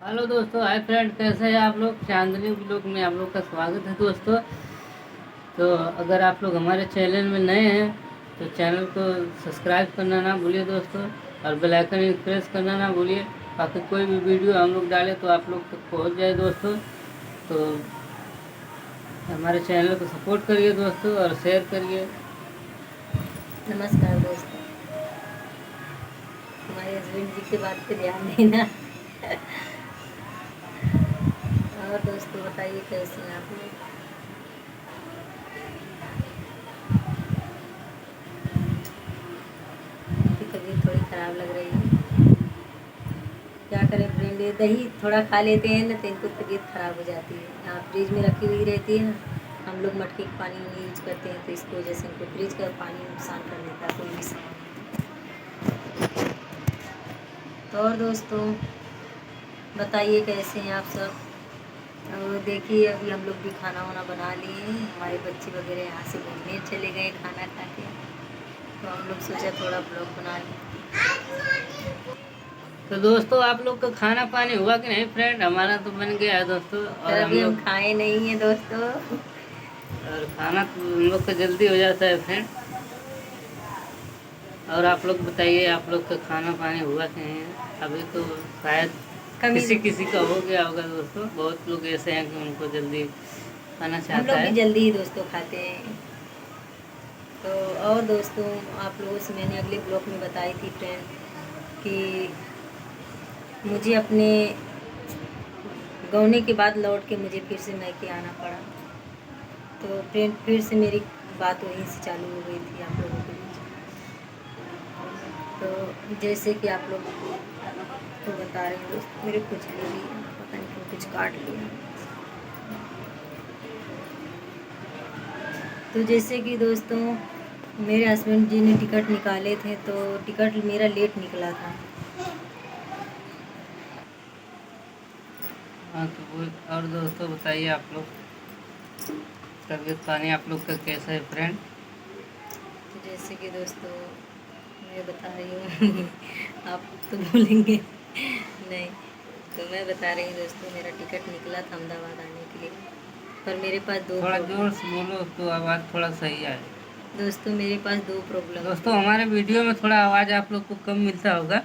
Hello दोस्तों, hi friend, कैसे हैं आप लोग। चांदनी ब्लॉग में आप लोग का स्वागत है दोस्तों। तो अगर आप लोग हमारे चैनल में नए हैं तो चैनल को सब्सक्राइब करना ना भूलिए दोस्तों, और बेल आइकन प्रेस करना ना भूलिए, ताकि कोई भी वीडियो हम लोग डालें तो आप लोग तक पहुंच जाए दोस्तों। तो हमारे चैनल को सपोर्ट करिए दोस्तों और शेयर करिए। नमस्कार दोस्तों। हमारे हस्बैंड जी की बात पे ध्यान देना। और दोस्तों बताइए कैसे हैं आप लोग। उनकी तबीयत थोड़ी ख़राब लग रही है। क्या करें फ्रेंड, ये दही थोड़ा खा लेते हैं ना तो इनको तबीयत ख़राब हो जाती है। यहाँ फ्रिज में रखी हुई रहती है ना, हम लोग मटके का पानी यूज करते हैं तो इसकी वजह से इनको फ्रिज का पानी नुकसान कर देता है कोई भी सामान। तो और दोस्तों बताइए कैसे हैं आप सब। और देखिए अभी हम लोग भी खाना वाना बना लिए हैं। हमारे बच्चे वगैरह यहाँ से घूमने चले गए खाना खा के, तो हम लोग सोचा थोड़ा ब्लॉग बना लें। तो दोस्तों आप लोग का खाना पानी हुआ कि नहीं फ्रेंड। हमारा तो बन गया है दोस्तों, और पर हम अभी हम लोग खाए नहीं हैं दोस्तों। और खाना तो हम लोग का जल्दी हो जाता है फ्रेंड। और आप लोग बताइए, आप लोग का खाना पानी हुआ कि नहीं है? अभी तो शायद कमी किसी किसी का हो गया होगा दोस्तों। बहुत लोग ऐसे हैं कि उनको जल्दी खाना हम चाहता लोग भी है। जल्दी ही दोस्तों खाते हैं। तो और दोस्तों आप लोगों से मैंने अगले ब्लॉग में बताई थी फ्रेंड कि मुझे अपने गौने के बाद लौट के मुझे फिर से मैके आना पड़ा। तो फ्रेंड फिर से मेरी बात वहीं से चालू हो गई थी आप लोगों के बीच। तो जैसे कि आप लोग को बता रहे हैं दोस्त, मेरे कुछ ले लिया, पता नहीं क्यों कुछ काट लिया। तो जैसे कि दोस्तों मेरे हस्बैंड जी ने टिकट निकाले थे तो टिकट मेरा लेट निकला था। हाँ तो वो। और दोस्तों बताइए, आप लोग तबीयत पानी आप लोग का कैसा है फ्रेंड। तो जैसे कि दोस्तों मैं बता रही हूँ आप तो बोलेंगे नहीं। तो मैं बता रही हूँ दोस्तों, मेरा टिकट निकला था अहमदाबाद आने के लिए, पर मेरे पास दो थोड़ा जोर प्रॉब्लम। से बोलो तो आवाज़ थोड़ा सही आए। दोस्तों मेरे पास दो प्रॉब्लम दोस्तों थी। हमारे वीडियो में थोड़ा आवाज़ आप लोग को कम मिलता होगा,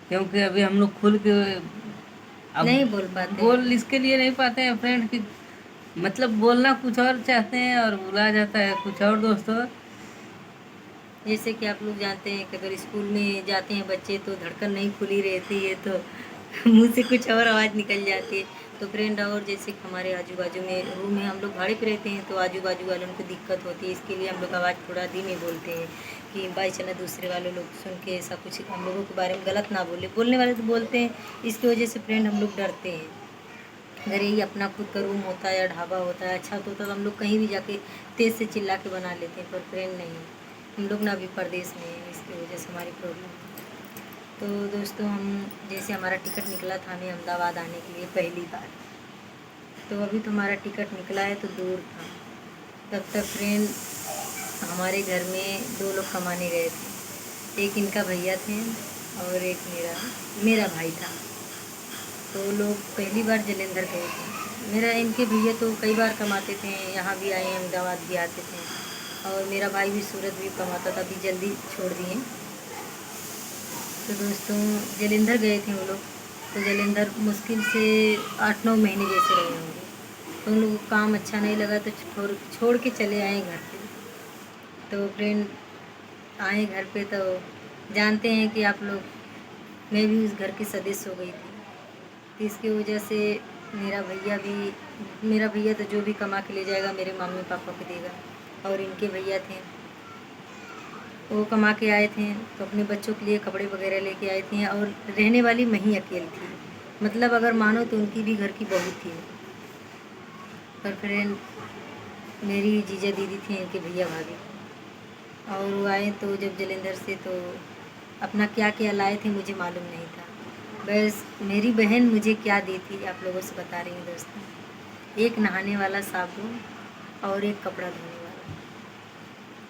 क्योंकि अभी हम लोग खुल के अब नहीं बोल पाते बोल हैं। इसके लिए नहीं पाते हैं फ्रेंड कि मतलब बोलना कुछ और चाहते हैं और बुला जाता है कुछ और दोस्तों। जैसे कि आप लोग जानते हैं कि अगर स्कूल में जाते हैं बच्चे तो धड़कन नहीं खुली रहती है, तो मुंह से कुछ और आवाज़ निकल जाती है। तो फ्रेंड और जैसे कि हमारे आजू बाजू में रूम में हम लोग भाड़े पे रहते हैं तो आजू बाजू वालों को दिक्कत होती है, इसके लिए हम लोग आवाज़ थोड़ा धीमे बोलते हैं कि बाई चांस दूसरे वाले लोग सुन के ऐसा कुछ हम लोगों के बारे में गलत ना बोले। बोलने वाले तो बोलते हैं, इसकी वजह से फ्रेंड हम लोग डरते हैं। अगर यही अपना खुद का रूम होता है या ढाबा होता है अच्छा तो हम लोग कहीं भी जाके तेज़ से चिल्ला के बना लेते हैं, पर फ्रेंड नहीं। हम लोग ना अभी परदेश में हैं, इसकी वजह से हमारी प्रॉब्लम है। तो दोस्तों हम जैसे हमारा टिकट निकला था हमें अहमदाबाद आने के लिए पहली बार, तो अभी तो हमारा टिकट निकला है तो दूर था। तब तक फ्रेंड हमारे घर में दो लोग कमाने गए थे, एक इनका भैया थे और एक मेरा भाई था। तो लोग पहली बार जलंधर गए थे। मेरा इनके भैया तो कई बार कमाते थे, यहाँ भी आए अहमदाबाद भी आते थे, और मेरा भाई भी सूरत भी कमाता था, अभी जल्दी छोड़ दिए। तो दोस्तों जलंधर गए थे वो लोग, तो जलंधर मुश्किल से 8-9 महीने जैसे रहे होंगे। तो उन लोगों को काम अच्छा नहीं लगा तो छोड़ छोड़ के चले आए घर पे। तो फ्रेंड आए घर पे तो जानते हैं कि आप लोग, मैं भी उस घर की सदस्य हो गई थी। तो इसकी वजह से मेरा भैया भी, मेरा भैया तो जो भी कमा के ले जाएगा मेरे मम्मी पापा को देगा, और इनके भैया थे वो कमा के आए थे तो अपने बच्चों के लिए कपड़े वगैरह लेके आए थे, और रहने वाली मैं ही अकेली थी। मतलब अगर मानो तो उनकी भी घर की बहू थी। पर फ्रेंड मेरी जीजा दीदी थी इनके भैया भाभी, और वो आए तो जब जलंधर से तो अपना क्या क्या लाए थे मुझे मालूम नहीं था। बस मेरी बहन मुझे क्या दी थी आप लोगों से बता रही हूँ दोस्तों, एक नहाने वाला साबुन और एक कपड़ा धोने वाला,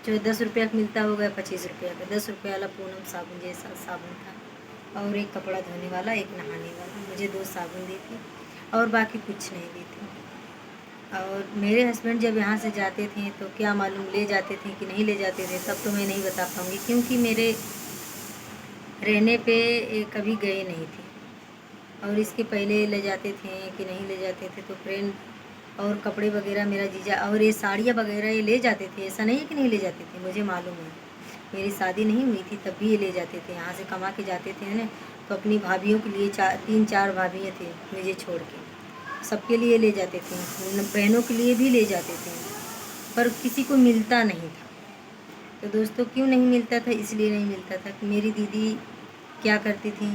जो 10 रुपया का मिलता होगा 25 रुपया का, 10 रुपये वाला पूनम साबुन जैसा साबुन था। और एक कपड़ा धोने वाला, एक नहाने वाला। मुझे 2 साबुन दी थी और बाकी कुछ नहीं दी थी। और मेरे हस्बैंड जब यहाँ से जाते थे तो क्या मालूम ले जाते थे कि नहीं ले जाते थे, तब तो मैं नहीं बता पाऊँगी, क्योंकि मेरे रहने पे कभी गए नहीं थे। और इसके पहले ले जाते थे कि नहीं ले जाते थे। तो फ्रेंड, और कपड़े वगैरह मेरा जीजा, और ये साड़ियाँ वगैरह ये ले जाते थे, ऐसा नहीं है कि नहीं ले जाते थे, मुझे मालूम है। मेरी शादी नहीं हुई थी तब भी ये ले जाते थे, यहाँ से कमा के जाते थे ना। तो अपनी भाभीयों के लिए 3-4 भाभियाँ थे मुझे छोड़ के, सबके लिए ले जाते थे, बहनों के लिए भी ले जाते थे, पर किसी को मिलता नहीं था। तो दोस्तों क्यों नहीं मिलता था, इसलिए नहीं मिलता था कि मेरी दीदी क्या करती थी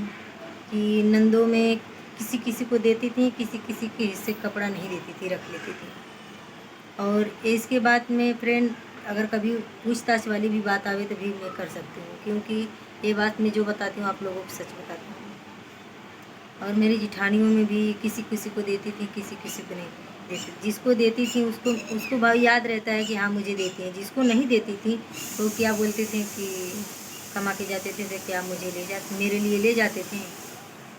कि नंदों में किसी किसी को देती थी, किसी किसी के हिस्से कपड़ा नहीं देती थी, रख लेती थी। और इसके बाद में फ्रेंड, अगर कभी पूछताछ वाली भी बात आवे तो भी मैं कर सकती हूँ, क्योंकि ये बात मैं जो बताती हूँ आप लोगों को सच बताती हूँ। और मेरी जिठानियों में भी किसी किसी को देती थी, किसी किसी को नहीं देती। जिसको देती थी उसको उसको भाई याद रहता है कि हाँ मुझे देती है। जिसको नहीं देती थी तो क्या बोलते थे कि कमा के जाते थे तो क्या मुझे ले जाते, मेरे लिए ले जाते थे।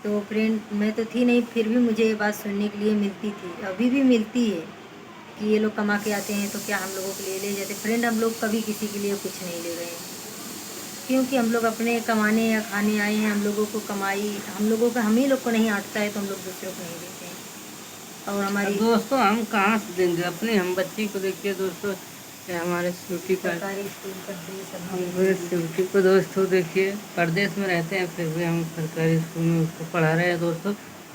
तो फ्रेंड, मैं तो थी नहीं, फिर भी मुझे ये बात सुनने के लिए मिलती थी, अभी भी मिलती है कि ये लोग कमा के आते हैं तो क्या हम लोगों के लिए ले जाते। फ्रेंड, हम लोग कभी किसी के लिए कुछ नहीं ले गए हैं, क्योंकि हम लोग अपने कमाने या खाने आए हैं। हम लोगों को कमाई, हम लोगों का, हम ही लोग को नहीं आटता है तो हम लोग दूसरों को नहीं देते हैं। और हमारी दोस्तों हम कहाँ से देंगे अपने, हम बच्ची को देखिए दोस्तों, ये हमारे स्कूटी का, सरकारी स्कूल पर सब हमारे स्कूटी को दोस्तों देखिए, परदेश में रहते हैं फिर भी हम सरकारी स्कूल में उसको पढ़ा रहे हैं दोस्तों,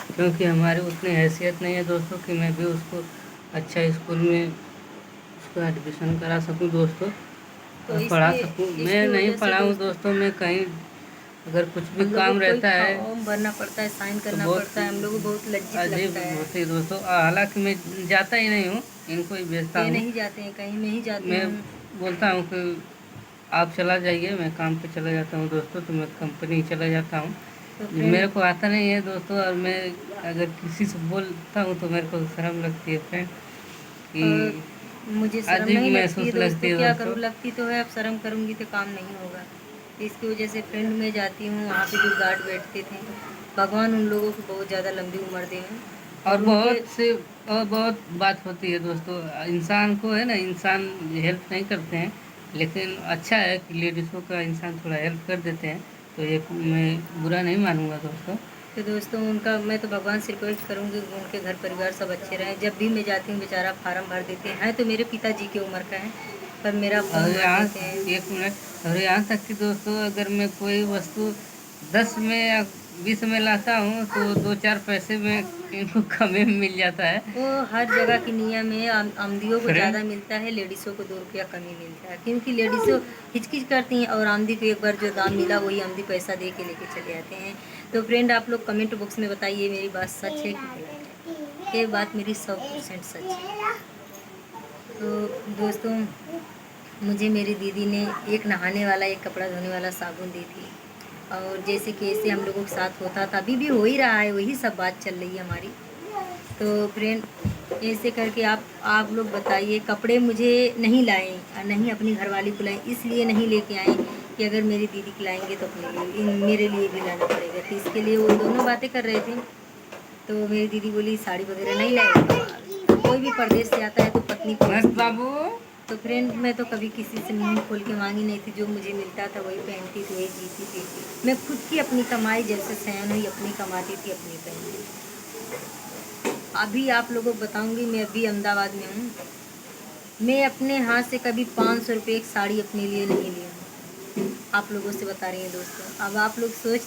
क्योंकि हमारी उतनी हैसियत नहीं है दोस्तों कि मैं भी उसको अच्छा स्कूल में उसको एडमिशन करा सकूं दोस्तों, तो और पढ़ा इसके सकूं। इसकी मैं नहीं वजह से पढ़ाऊँ दोस्तों, मैं कहीं अगर कुछ भी हम लोगों काम को कोई रहता है फॉर्म भरना पड़ता है, साइन तो करना बहुत पड़ता है, हम लोग को बहुत लज्जित अजीब लगता है। होती है दोस्तों। हालांकि मैं जाता ही नहीं हूँ, इनको ही भेजता ये हूँ। नहीं जाते हैं कहीं, मैं ही जाती मैं हूँ। बोलता हूँ कि आप चला जाइए, मैं काम पे चला जाता हूँ दोस्तों, तो मैं कंपनी चला जाता हूँ। तो मेरे फ्रेंड, को आता नहीं है दोस्तों, और मैं अगर किसी से बोलता हूँ तो मेरे को शर्म लगती है फ्रेंड, कि मुझे शर्म अजीब नहीं लगती है महसूस लगती दोस्तों, है क्या दोस्तों। करूँ, लगती तो है, अब शर्म करूँगी तो काम नहीं होगा। इसकी वजह से फ्रेंड में जाती हूँ, वहाँ पे जो गार्ड बैठते थे, भगवान उन लोगों को बहुत ज़्यादा लंबी उम्र दे। और और उनके, बहुत से और बहुत बात होती है दोस्तों, इंसान को है ना, इंसान हेल्प नहीं करते हैं, लेकिन अच्छा है कि लेडीज़ों का इंसान थोड़ा हेल्प कर देते हैं, तो ये मैं बुरा नहीं मानूंगा दोस्तों। तो दोस्तों उनका, मैं तो भगवान से रिक्वेस्ट करूँगी कि उनके घर परिवार सब अच्छे रहें। जब भी मैं जाती हूँ बेचारा फार्म भर देते हैं, तो मेरे पिताजी की उम्र का है, पर मेरा और फॉर्म भर यहाँ देते हैं। एक मिनट, और यहाँ तक कि दोस्तों अगर मैं कोई वस्तु 10 में या 20 में लाता हूँ तो 2-4 पैसे में इनको कम में मिल जाता है वो हर जगह की नियम है, आमदियों को फ्रेंड। ज़्यादा मिलता है, लेडीज़ों को 2 रुपया कम ही मिलता है, क्योंकि लेडीज़ों हिचकिच करती हैं और आमदी को एक बार जो दाम मिला वही आमदी पैसा दे के लेके चले आते हैं। तो फ्रेंड, आप लोग कमेंट बॉक्स में बताइए मेरी बात सच है कि गलत है। ये बात मेरी 100% सच है। तो दोस्तों, मुझे मेरी दीदी ने एक नहाने वाला, एक कपड़ा धोने वाला साबुन दी थी। और जैसे कि ऐसे हम लोगों के साथ होता था, अभी भी हो ही रहा है, वही सब बात चल रही है हमारी। तो फ्रेंड, ऐसे करके आप लोग बताइए, कपड़े मुझे नहीं लाए और नहीं अपनी घरवाली को लाए, इसलिए नहीं लेके आए कि अगर मेरी दीदी को लाएंगे तो अपने लिए, मेरे लिए भी लाना पड़ेगा। तो इसके लिए वो दोनों बातें कर रहे थे। तो मेरी दीदी बोली साड़ी वगैरह नहीं लाएगा, कोई भी परदेश से आता है तो पत्नी को मस्त बाबू। तो फ्रेंड, मैं तो कभी किसी से मुंह खोल के मांगी नहीं थी, जो मुझे मिलता था वही पहनती थी, वही जीती थी। मैं खुद की अपनी कमाई, जैसे सयान हुई अपनी कमाती थी, अपनी पहनती थी। अभी आप लोगों को बताऊंगी, मैं अभी अहमदाबाद में हूँ, मैं अपने हाथ से कभी 500 रुपये एक साड़ी अपने लिए नहीं ली हूँ। आप लोगों से बता रही हैं दोस्तों। अब आप लोग सोच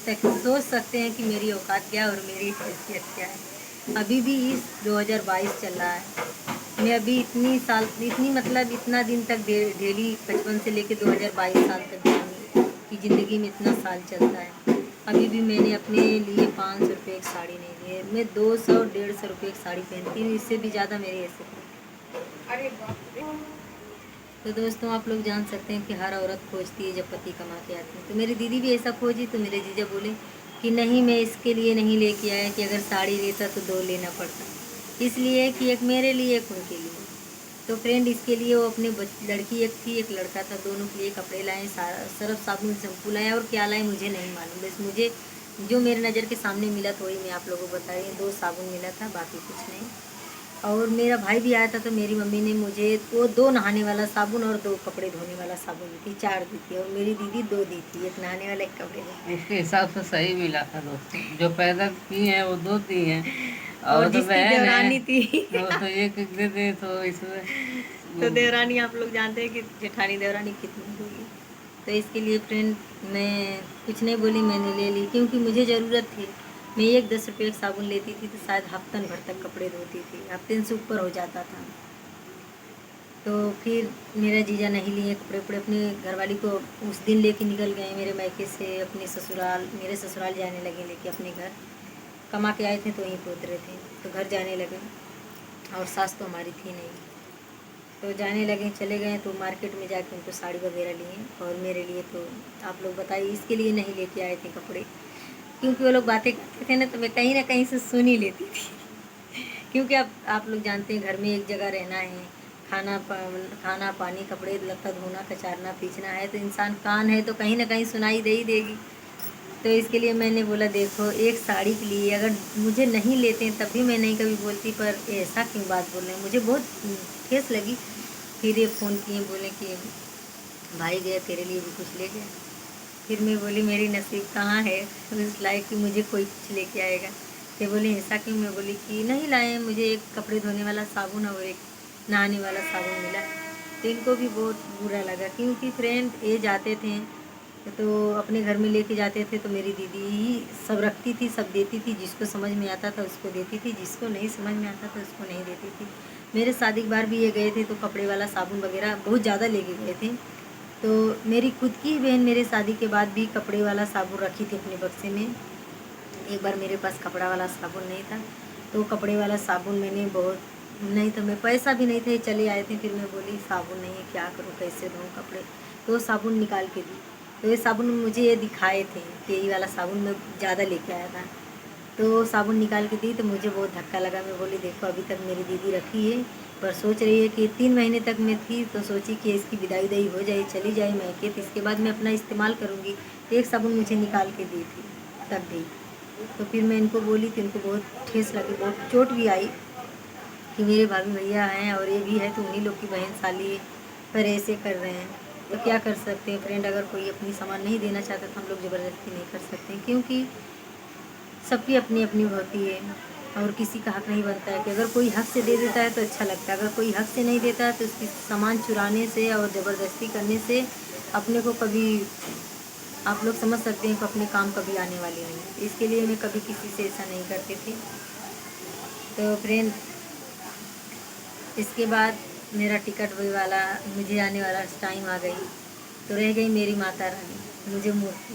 सकते हैं कि मेरी औकात क्या है और मेरी हैसियत क्या है। अभी भी इस 2022 चल रहा है, मैं अभी इतना दिन तक डेली 55 से लेके 2022 साल तक जाऊँगी कि ज़िंदगी में इतना साल चलता है। अभी भी मैंने अपने लिए 500 रुपये एक साड़ी नहीं ली है। मैं 200-150 रुपये एक साड़ी पहनती हूँ, इससे भी ज़्यादा मेरी ऐसे। तो दोस्तों, आप लोग जान सकते हैं कि हर औरत खोजती है जब पति कमा के आती है। तो मेरी दीदी भी ऐसा खोजी, तो मेरे जीजा बोले कि नहीं, मैं इसके लिए नहीं लेके आया कि अगर साड़ी लेता तो 2 लेना पड़ता, इसलिए कि एक मेरे लिए, एक उनके लिए। तो फ्रेंड, इसके लिए वो अपने लड़की एक थी, एक लड़का था, दोनों के लिए कपड़े लाए, सारा सर्फ साबुन शैम्पू लाए, और क्या लाए मुझे नहीं मालूम। बस मुझे जो मेरे नज़र के सामने मिला तो वही मैं आप लोगों को बता रही हूँ। 2 साबुन मिला था, बाकी कुछ नहीं। और मेरा भाई भी आया था तो मेरी मम्मी ने मुझे वो 2 नहाने वाला साबुन और 2 कपड़े धोने वाला साबुन दी थी, 4 दी थी। और मेरी दीदी 2 दी थी, 1 नहाने वाला, 1 कपड़े धोने इसके हिसाब से सही मिला था दोस्तों, जो पैदा की है वो 2 दी हैं, वाला। और और वो तो जिसकी बहन है, देवरानी थी वो तो एक एक दे दे, तो इसमें तो वो देवरानी आप लोग जानते हैं कि जेठानी देवरानी कितनी होगी। तो इसके लिए फ्रेंड मैं कुछ नहीं बोली, मैंने ले ली क्योंकि मुझे ज़रूरत थी। मैं एक 10 रुपये का साबुन लेती थी तो शायद हफ्तन भर तक कपड़े धोती थी, हफ्ते से ऊपर हो जाता था। तो फिर मेरा जीजा नहीं लिए कपड़े उपड़े, अपने घरवाली को उस दिन लेके निकल गए मेरे मायके से अपने ससुराल, मेरे ससुराल जाने लगे लेके अपने घर। कमा के आए थे तो वहीं पे उतरे थे, तो घर जाने लगे। और सास तो हमारी थी नहीं, तो जाने लगे, चले गए। तो मार्केट में जाके उनको साड़ी वगैरह लिए, और मेरे लिए तो आप लोग बताइए इसके लिए नहीं लेके आए थे कपड़े, क्योंकि वो लोग बातें करते थे ना तो मैं कहीं ना कहीं से सुन ही लेती थी क्योंकि आप लोग जानते हैं घर में एक जगह रहना है, खाना पानी कपड़े लत्ता धोना कचारना पीछना है, तो इंसान कान है तो कहीं ना कहीं सुनाई दे ही देगी। तो इसके लिए मैंने बोला देखो, एक साड़ी के लिए अगर मुझे नहीं लेते हैं तब भी मैं नहीं कभी बोलती, पर ऐसा क्यों बात बोल रहे हैं, मुझे बहुत ठेस लगी। फिर ये फ़ोन किए, बोले कि भाई गया तेरे लिए भी कुछ ले गया। फिर मैं बोली मेरी नसीब कहाँ है उस लायक कि मुझे कोई कुछ लेके आएगा। तो बोले ऐसा क्यों, मैं बोली कि नहीं लाए, मुझे एक कपड़े धोने वाला साबुन और एक नहाने वाला साबुन मिला। तो इनको भी बहुत बुरा लगा, क्योंकि फ्रेंड ये जाते थे तो अपने घर में लेके जाते थे तो मेरी दीदी ही सब रखती थी, सब देती थी, जिसको समझ में आता था उसको देती थी, जिसको नहीं समझ में आता था उसको नहीं देती थी। मेरे शादी के बार भी ये गए थे तो कपड़े वाला साबुन वगैरह बहुत ज़्यादा लेके गए थे। तो मेरी खुद की बहन मेरे शादी के बाद भी कपड़े वाला साबुन रखी थी अपने बक्से में। एक बार मेरे पास कपड़ा वाला साबुन नहीं था, तो कपड़े वाला साबुन मैंने बहुत, नहीं तो मैं पैसा भी नहीं थे, चले आए थे। फिर मैं बोली साबुन नहीं है, क्या करूँ, कैसे धोऊँ कपड़े, तो वो साबुन निकाल के दी। तो ये साबुन मुझे ये दिखाए थे कि यही वाला साबुन मैं ज़्यादा लेके आया था। तो साबुन निकाल के दी तो मुझे बहुत धक्का लगा। मैं बोली देखो अभी तक मेरी दीदी रखी है, पर सोच रही है कि 3 महीने तक मैं थी तो सोची कि इसकी विदाई उदाई हो जाए, चली जाए मैके, तो इसके बाद मैं अपना इस्तेमाल करूँगी। तो एक साबुन मुझे निकाल के दी थी तब भी। तो फिर मैं इनको बोली थी, इनको बहुत ठेस लगी, बहुत चोट भी आई कि मेरे भाभी भैया हैं और ये भी है तो उन्हीं लोग की बहन साली है, पर ऐसे कर रहे हैं। तो क्या कर सकते हैं फ्रेंड, अगर कोई अपनी सामान नहीं देना चाहता तो हम लोग ज़बरदस्ती नहीं कर सकते हैं, क्योंकि सबकी अपनी अपनी होती है और किसी का हक नहीं बनता है कि अगर कोई हक से दे देता है तो अच्छा लगता है, अगर कोई हक से नहीं देता है तो उसकी सामान चुराने से और ज़बरदस्ती करने से अपने को कभी, आप लोग समझ सकते हैं कि अपने काम कभी आने वाली नहीं है। इसके लिए मैं कभी किसी से ऐसा नहीं करती थी। तो फ्रेंड इसके बाद मेरा टिकट वही वाला, मुझे आने वाला टाइम आ गई, तो रह गई मेरी माता रानी, मुझे मूर्ति।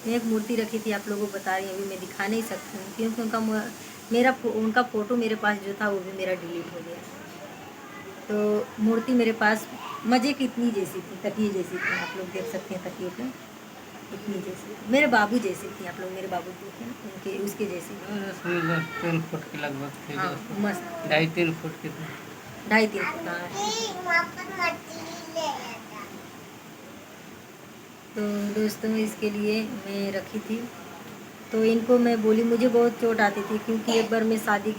मैं एक मूर्ति रखी थी, आप लोगों को बता रही हूँ, अभी मैं दिखा नहीं सकती हूँ क्योंकि उनका फ़ोटो मेरे पास जो था वो भी मेरा डिलीट हो गया। तो मूर्ति मेरे पास मज़े की इतनी जैसी थी, तकिए जैसी थी, आप लोग देख सकते हैं तकिए पे इतनी जैसी, मेरे बाबू जैसी थी, आप लोग मेरे बाबू देखें उनके उसके जैसी थी। 3 फुट के लगभग थे हाँ दोस्तों, मस्त, 2.5-3 फुट के थे। 2.5-3 फुट का। तो दोस्तों इसके लिए मैं रखी थी। तो इनको मैं बोली, मुझे बहुत चोट आती थी क्योंकि एक बार मैं शादी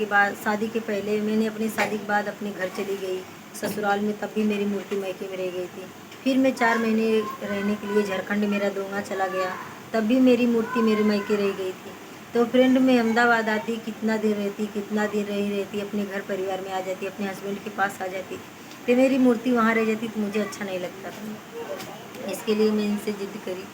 के पहले मैंने अपनी शादी के बाद अपने घर चली गई ससुराल में, तब भी मेरी मूर्ति मायके में रह गई थी। फिर मैं 4 महीने रहने के लिए झारखंड मेरा दोंगा चला गया, तब भी मेरी मूर्ति मेरे मायके रह गई थी। तो फ्रेंड मैं अहमदाबाद आती, कितना दिन रहती, कितना दिन रही रहती, अपने घर परिवार में आ जाती, अपने हस्बैंड के पास आ जाती, तो मेरी मूर्ति वहाँ रह जाती तो मुझे अच्छा नहीं लगता था। इसके लिए मैं इनसे जिद करी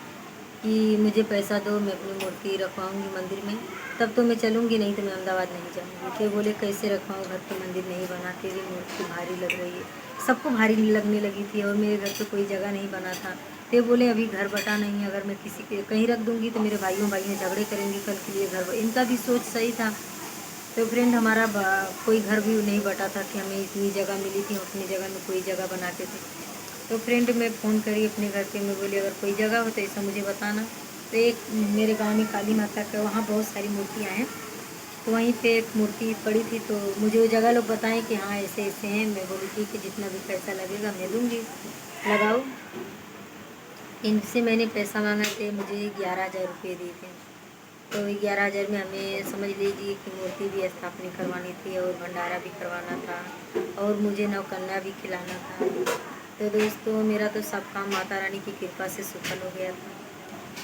कि मुझे पैसा दो, मैं अपनी मूर्ति रखवाऊँगी मंदिर में, तब तो मैं चलूँगी, नहीं तो मैं अहमदाबाद नहीं जाऊँगी। तो बोले कैसे रखवाऊँ, घर पे मंदिर नहीं बना, तेरी मूर्ति भारी लग रही है। सबको भारी लगने लगी थी और मेरे घर पे कोई जगह नहीं बना था। तो बोले अभी घर बटा नहीं है, अगर मैं किसी के कहीं रख दूँगी तो मेरे भाइयों झगड़े करेंगे, कल के लिए घर, इनका भी सोच सही था। तो फ्रेंड हमारा कोई घर भी नहीं बटा था कि हमें इतनी जगह मिली थी, हम अपनी जगह में कोई जगह बनाते थे। तो फ्रेंड मैं फ़ोन करी अपने घर पे, मैं बोली अगर कोई जगह हो तो ऐसा मुझे बताना। तो एक मेरे गांव में काली माता का, वहाँ बहुत सारी मूर्तियाँ हैं, तो वहीं पे एक मूर्ति पड़ी थी, तो मुझे वो जगह लोग बताएं कि हाँ ऐसे ऐसे हैं। मैं बोली ठीक है, जितना भी पैसा लगेगा मैं दूँगी, लगाओ। इनसे मैंने पैसा मांगा थे, मुझे 11,000 रुपये दिए थे। तो 11,000 में हमें समझ लीजिए कि मूर्ति भी स्थापना करवानी थी और भंडारा भी करवाना था और मुझे नवकन्या भी खिलाना था। तो दोस्तों मेरा तो सब काम माता रानी की कृपा से सफल हो गया था।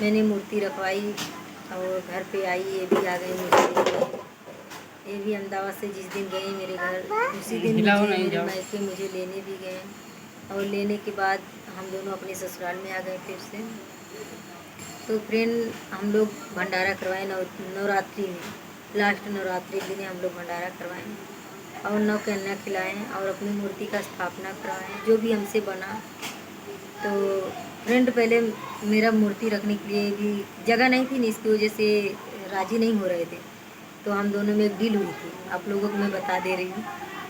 मैंने मूर्ति रखवाई और घर पे आई, ये भी आ गई मुझे लेने। ये भी अहमदाबाद से जिस दिन गए मेरे घर, उसी दिन हिलाओ मुझे नहीं मेरे जाओ। मायके मुझे लेने भी गए और लेने के बाद हम दोनों अपने ससुराल में आ गए फिर से। तो फ्रेंड हम लोग भंडारा करवाए नवरात्रि में, लास्ट नवरात्रि दिन हम लोग भंडारा करवाएं और नवकन्या खिलाएं और अपनी मूर्ति का स्थापना करवाएं जो भी हमसे बना। तो फ्रेंड पहले मेरा मूर्ति रखने के लिए भी जगह नहीं थी, इसकी वजह से राजी नहीं हो रहे थे। तो हम दोनों में एक डील हुई थी, आप लोगों को मैं बता दे रही हूँ।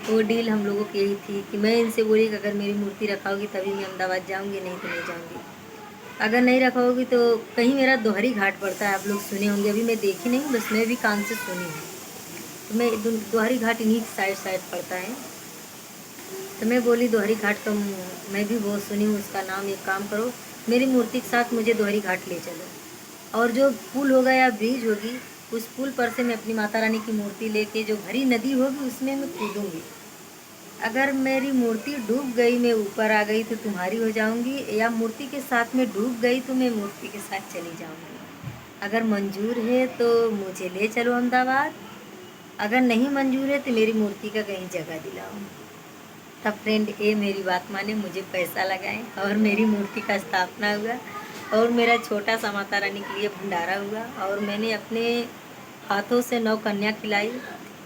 वो डील हम लोगों की यही थी कि मैं इनसे बोली कि अगर मेरी मूर्ति रखाओगी तभी मैं अहमदाबाद जाऊँगी, नहीं तो नहीं जाऊँगी। अगर नहीं रखाओगी तो कहीं मेरा दोहरी घाट पड़ता है, आप लोग सुने होंगे, अभी मैं देखी नहीं हूँ, बस मैं भी कान से सुनी हूँ। तो मैं दोहरी घाट इन्हीं साइड पड़ता है। तो मैं बोली दोहरी घाट तो मैं भी बहुत सुनी हूँ उसका नाम, एक काम करो मेरी मूर्ति के साथ मुझे दोहरी घाट ले चलो और जो पुल होगा या ब्रिज होगी उस पुल पर से मैं अपनी माता रानी की मूर्ति लेके जो भरी नदी होगी उसमें मैं कूदूँगी। अगर मेरी मूर्ति डूब गई, मैं ऊपर आ गई तो तुम्हारी हो जाऊंगी, या मूर्ति के साथ में डूब गई तो मैं मूर्ति के साथ चली जाऊंगी। अगर मंजूर है तो मुझे ले चलो अहमदाबाद, अगर नहीं मंजूर है तो मेरी मूर्ति का कहीं जगह दिलाओ। तब फ्रेंड ये मेरी बात माने, मुझे पैसा लगाए और मेरी मूर्ति का स्थापना हुआ और मेरा छोटा सा माता रानी के लिए भंडारा हुआ और मैंने अपने हाथों से 9 कन्या खिलाई।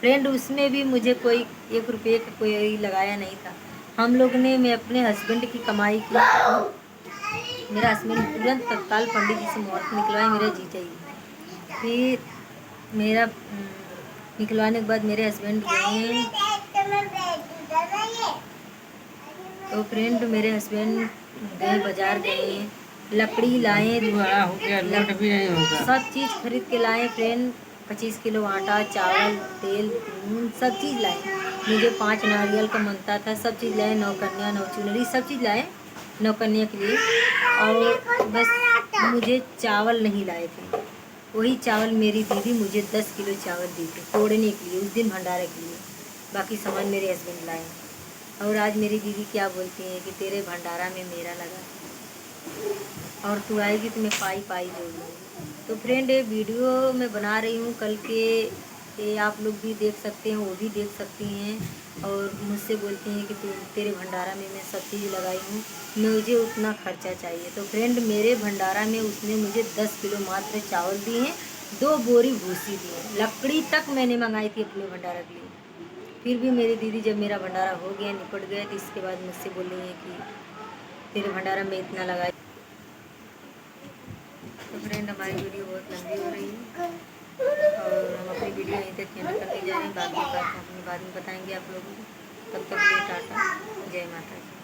फ्रेंड उसमें भी मुझे कोई 1 रुपये का कोई लगाया नहीं था। हम लोग ने, मैं अपने हस्बैंड की कमाई की। मेरा हस्बैंड तुरंत तत्काल पंडित जी से मुहूर्त निकलवाए, मेरा जीजा जी। फिर मेरा निकलवाने के बाद मेरे हस्बैंड गए। तो फ्रेंड मेरे हस्बैंड गए, बाजार गए, लकड़ी लाए, बड़ा हो गया, लोट भी नहीं होगा। सब चीज़ खरीद के लाए फ्रेंड। 25 किलो आटा, चावल, तेल, नून, सब चीज़ लाए। मुझे 5 नारियल का मनता था, सब चीज़ लाए। 9 कन्या, 9 चुनरी, सब चीज़ लाए 9 कन्या के लिए। और बस मुझे चावल नहीं लाए थे। वही चावल मेरी दीदी मुझे 10 किलो चावल दी थी तोड़ने के लिए, उस दिन भंडारे के लिए। बाकी सामान मेरे हस्बैंड लाए। और आज मेरी दीदी क्या बोलती हैं कि तेरे भंडारा में मेरा लगा और तू आएगी तो मैं पाई पाई जोड़ लूँगी। तो फ्रेंड ये वीडियो मैं बना रही हूँ, कल के ये आप लोग भी देख सकते हैं, वो भी देख सकती हैं और मुझसे बोलती हैं कि तू तेरे भंडारा में मैं सब चीज़ लगाई हूँ, मुझे उतना खर्चा चाहिए। तो फ्रेंड मेरे भंडारा में उसने मुझे 10 किलो मात्र चावल दिए हैं, 2 बोरी भूसी दी है, लकड़ी तक मैंने मंगाई थी अपने भंडारा के लिए। फिर भी मेरी दीदी जब मेरा भंडारा हो गया, निपट गया, तो इसके बाद मुझसे बोल रही है कि तेरे भंडारा में इतना लगाई। तो फ्रेंड हमारी वीडियो बहुत लंबी हो रही है और हम अपनी वीडियो यहीं तक एंड करने जा रहे हैं। बाकी बात हम अपनी बाद में बताएंगे आप लोगों को। तब तक के लिए टाटा, जय माता दी।